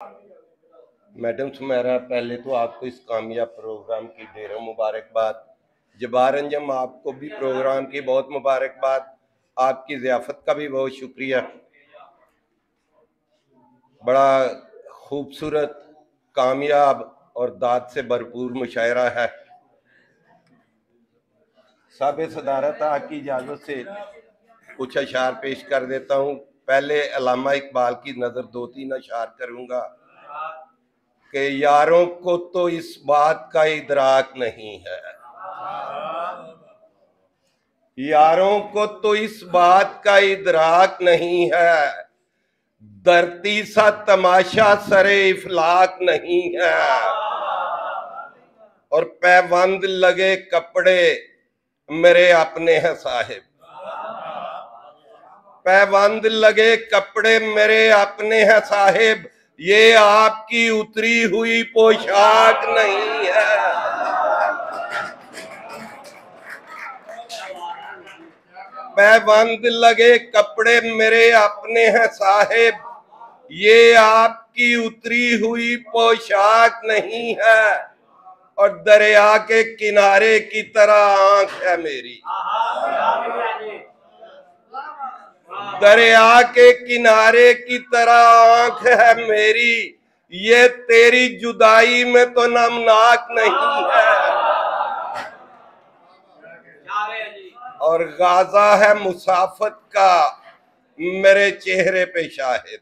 Madam Sumera, पहले तो आपको इस कामयाब प्रोग्राम की ढेरों मुबारकबाद। जबार अंजम, आपको भी प्रोग्राम की बहुत मुबारकबाद। आपकी ज़ियाफ़त का भी बहुत शुक्रिया। बड़ा खूबसूरत, कामयाब और दाद से भरपूर मुशायरा है। साबिक़ सदारत, आपकी इजाज़त से कुछ अशार पेश कर देता हूँ। पहले अल्लामा इकबाल की नज़र 2-3 अशार करूँगा कि यारों को तो इस बात का इदराक नहीं है, यारों को तो इस बात का इदराक नहीं है, धरती सा तमाशा सरे इफलाक नहीं है, और पैबंद लगे कपड़े मेरे अपने हैं साहिब, पैबंद लगे कपड़े मेरे अपने हैं साहिब, ये आपकी उतरी हुई पोशाक नहीं है। पैबंद लगे कपड़े मेरे अपने हैं साहिब, ये आपकी उतरी हुई पोशाक नहीं है, और दरिया के किनारे की तरह आंख है मेरी, दरिया के किनारे की तरह आंख है मेरी, ये तेरी जुदाई में तो नमनाक नहीं है, और गाजा है मुसाफत का मेरे चेहरे पे शाहिद,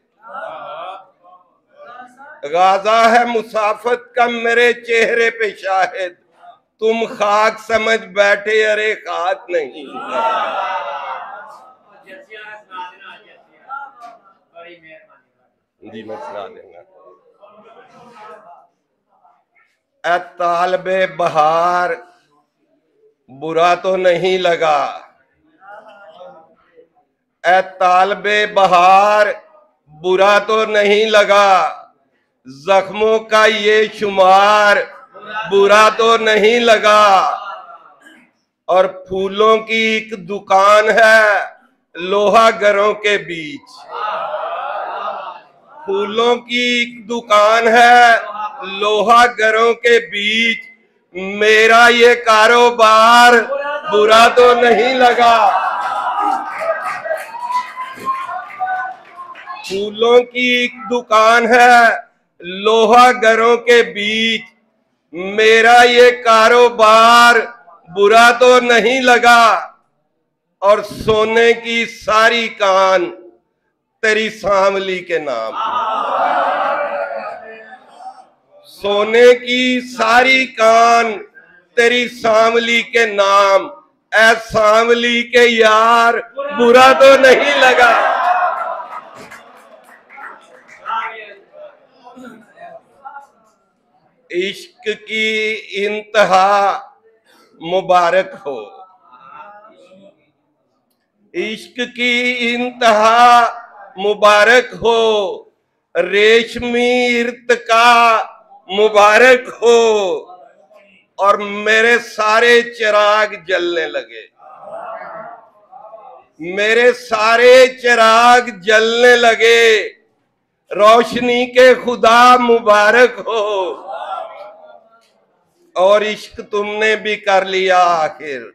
गाजा है मुसाफत का मेरे चेहरे पे शाहिद, तुम खाक समझ बैठे अरे खाक नहीं है। जी मैं सुना देंगा। ए तालबे बहार बुरा तो नहीं लगा, ए तालबे बहार बुरा तो नहीं लगा, जख्मों का ये शुमार बुरा तो नहीं लगा, और फूलों की एक दुकान है लोहागरों के बीच, फूलों की एक दुकान है लोहागरों के बीच, मेरा ये कारोबार बुरा तो नहीं लगा, फूलों की एक दुकान है लोहागरों के बीच, मेरा ये कारोबार बुरा तो नहीं लगा, और सोने की सारी कान तेरी सांवली के नाम, सोने की सारी कान तेरी सांवली के नाम, ऐ सांवली के यार बुरा तो नहीं लगा। इश्क की इंतहा मुबारक हो, इश्क की इंतहा मुबारक हो, रेशमी इर्तिका मुबारक हो, और मेरे सारे चिराग जलने लगे, मेरे सारे चिराग जलने लगे, रोशनी के खुदा मुबारक हो, और इश्क तुमने भी कर लिया आखिर,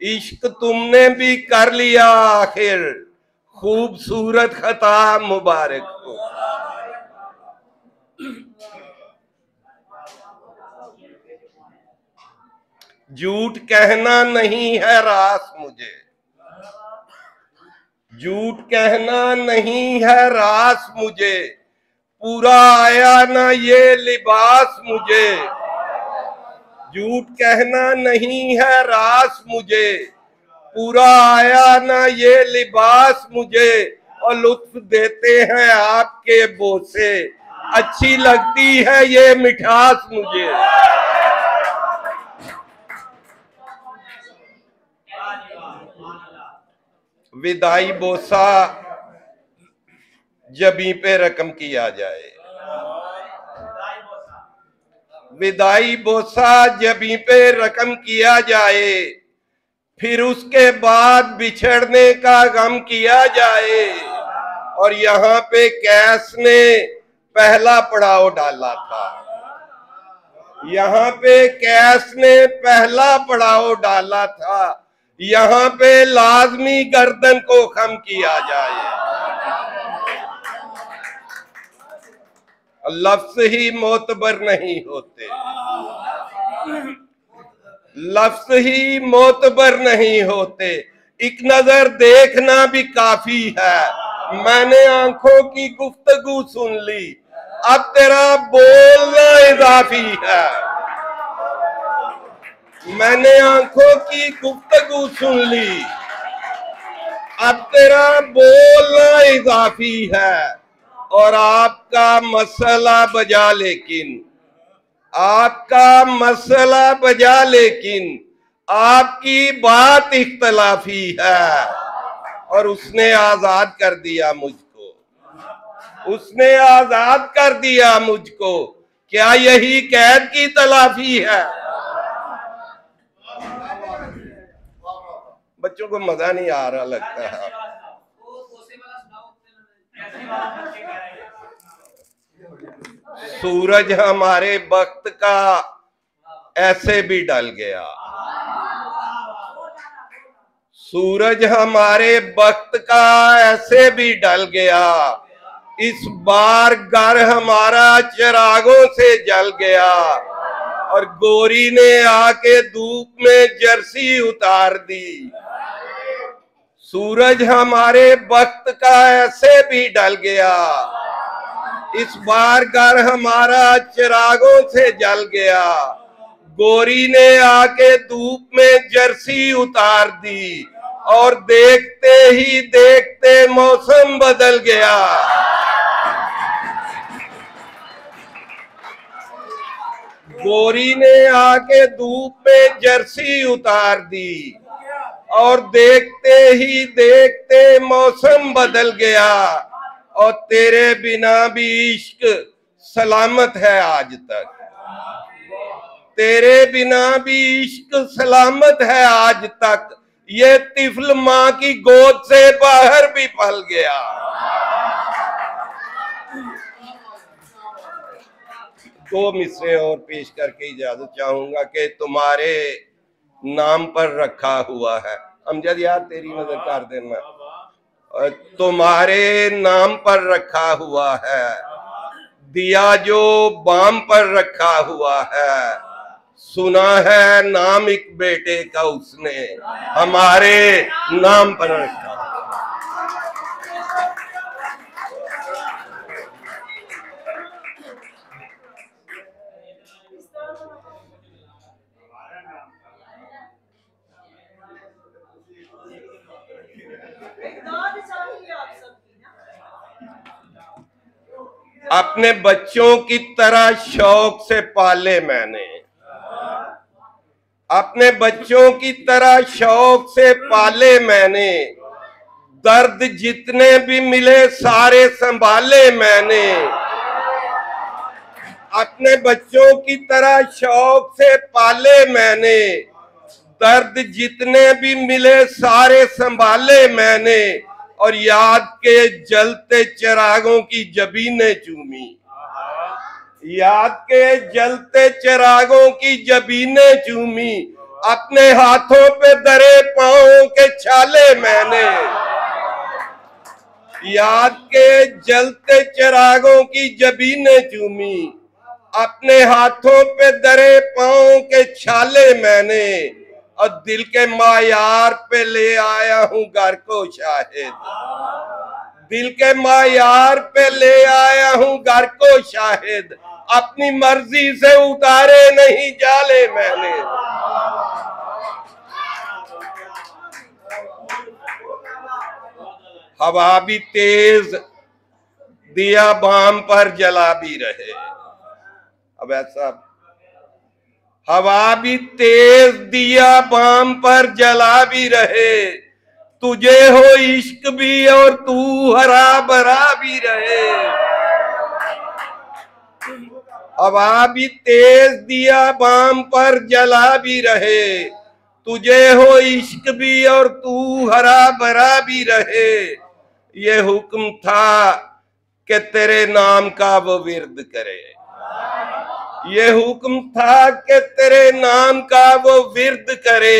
इश्क तुमने भी कर लिया आखिर, खूबसूरत खता मुबारक हो। झूठ कहना नहीं है रास मुझे, झूठ कहना नहीं है रास मुझे, पूरा आया ना ये लिबास मुझे, झूठ कहना नहीं है रास मुझे, पूरा आया ना ये लिबास मुझे, और लुत्फ देते हैं आपके बोसे, अच्छी लगती है ये मिठास मुझे। विदाई बोसा जबी पे रकम किया जाए, विदाई बोसा जबी पे रकम किया जाए, फिर उसके बाद बिछड़ने का गम किया जाए, और यहाँ पे कैस ने पहला पड़ाव डाला था। यहाँ पे कैस ने पहला पड़ाव डाला था, यहाँ पे लाजमी गर्दन को खम किया जाए। लफ्ज ही मोतबर नहीं होते, लफ्ज ही मोतबर नहीं होते, एक नजर देखना भी काफी है। मैंने आंखों की गुफ्तगू सुन ली, अब तेरा बोलना इजाफी है। मैंने आंखों की गुफ्तगू सुन ली, अब तेरा बोलना इजाफी है। और आपका मसला बजा लेकिन, आपका मसला बजा लेकिन आपकी बात इख्तलाफी है। और उसने आजाद कर दिया मुझको, उसने आजाद कर दिया मुझको, क्या यही कैद की तलाफी है? बच्चों को मजा नहीं आ रहा लगता है। सूरज हमारे वक्त का ऐसे भी ढल गया, सूरज हमारे वक्त का ऐसे भी ढल गया। इस बार घर हमारा चिरागों से जल गया, और गोरी ने आके धूप में जर्सी उतार दी। सूरज हमारे वक्त का ऐसे भी ढल गया, इस बार घर हमारा चिरागों से जल गया। गोरी ने आके धूप में जर्सी उतार दी, और देखते ही देखते मौसम बदल गया। गोरी ने आके धूप में जर्सी उतार दी, और देखते ही देखते मौसम बदल गया। और तेरे बिना भी इश्क सलामत है आज तक, तेरे बिना भी इश्क सलामत है आज तक। ये तिफल माँ की गोद से बाहर भी पल गया। दो मिसरे और पेश करके इजाजत चाहूंगा कि तुम्हारे नाम पर रखा हुआ है। अमजद यार तेरी नजर कर देना, तुम्हारे नाम पर रखा हुआ है। दिया जो बाम पर रखा हुआ है, सुना है नाम एक बेटे का उसने हमारे नाम पर रखा। अपने बच्चों की तरह शौक से पाले मैंने, अपने बच्चों की तरह शौक से पाले मैंने। दर्द जितने भी मिले सारे संभाले मैंने। अपने बच्चों की तरह शौक से पाले मैंने। दर्द जितने भी मिले सारे संभाले मैंने। और याद के जलते चिरागों की जबीने चूमी, याद के जलते चिरागों की जबीने चूमी। अपने हाथों पे दरे पांवों के छाले मैंने। याद के जलते चिरागों की जबीने चूमी। अपने हाथों पे दरे पांवों के छाले मैंने। और दिल के मायार पे ले आया हूं घर को शाहिद, दिल के मायार पे ले आया हूं घर को शाहिद। अपनी मर्जी से उतारे नहीं जाले मैंने। हवा भी तेज दिया बाम पर जला भी रहे। अब ऐसा हवा भी तेज दिया बाम पर जला भी रहे। तुझे हो इश्क भी और तू हरा भरा भी रहे। हवा भी तेज दिया बाम पर जला भी रहे। तुझे हो इश्क भी और तू हरा भरा भी रहे। ये हुक्म था कि तेरे नाम का वो विर्द करे। ये हुक्म था कि तेरे नाम का वो विर्द करे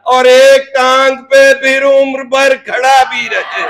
और एक टांग पे फिर उम्र भर खड़ा भी रहे।